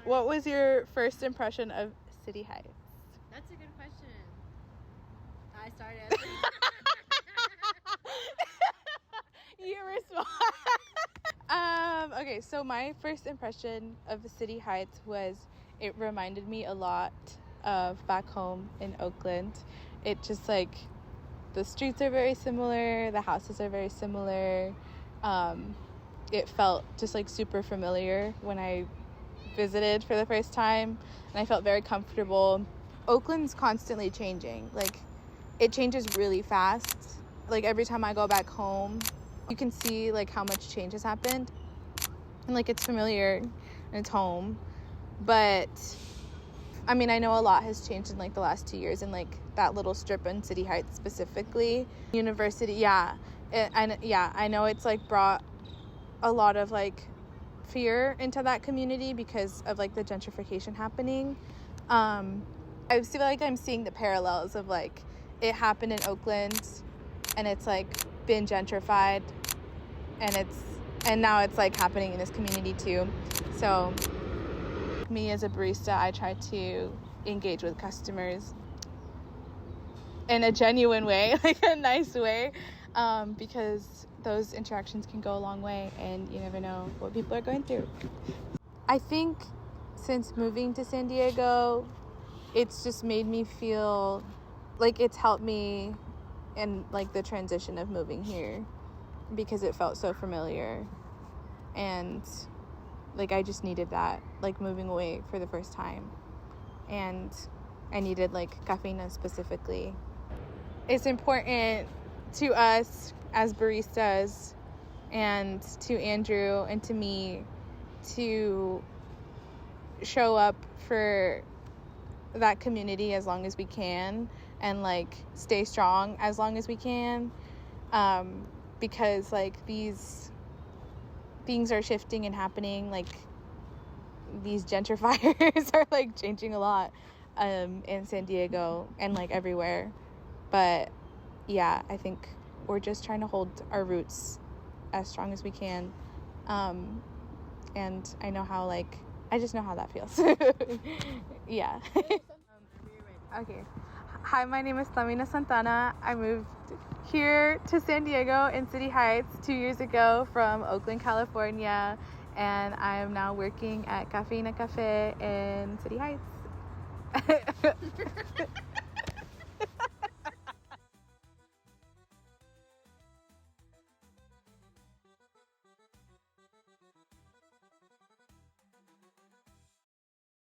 What was your first impression of City Heights? That's a good question. I started. You were smart. Okay, so my first impression of City Heights was it reminded me a lot of back home in Oakland. It just like the streets are very similar, the houses are very similar. It felt just like super familiar when I visited for the first time, and I felt very comfortable. Oakland's constantly changing. Like, it changes really fast. Like, every time I go back home, you can see like how much change has happened, and like it's familiar and it's home. But I mean, I know a lot has changed in like the last 2 years, and like that little strip in City Heights specifically, University, I know it's like brought a lot of like fear into that community because of like the gentrification happening. I feel like I'm seeing the parallels of like it happened in Oakland, and it's like been gentrified, and now it's like happening in this community too. So me as a barista, I try to engage with customers in a genuine way, like a nice way, because those interactions can go a long way, and you never know what people are going through. I think since moving to San Diego, it's just made me feel like it's helped me in like the transition of moving here, because it felt so familiar, and like I just needed that, like moving away for the first time, and I needed like Cafeína specifically. It's important to us as baristas and to Andrew and to me to show up for that community as long as we can, and like stay strong as long as we can, because like these things are shifting and happening. Like these gentrifiers are like changing a lot in San Diego and like everywhere. But yeah, I think we're just trying to hold our roots as strong as we can, and I know how, like, I just know how that feels. Yeah. Okay. Hi, my name is Tlamina Santana. I moved here to San Diego in City Heights 2 years ago from Oakland, California, and I am now working at Cafeína Café in City Heights.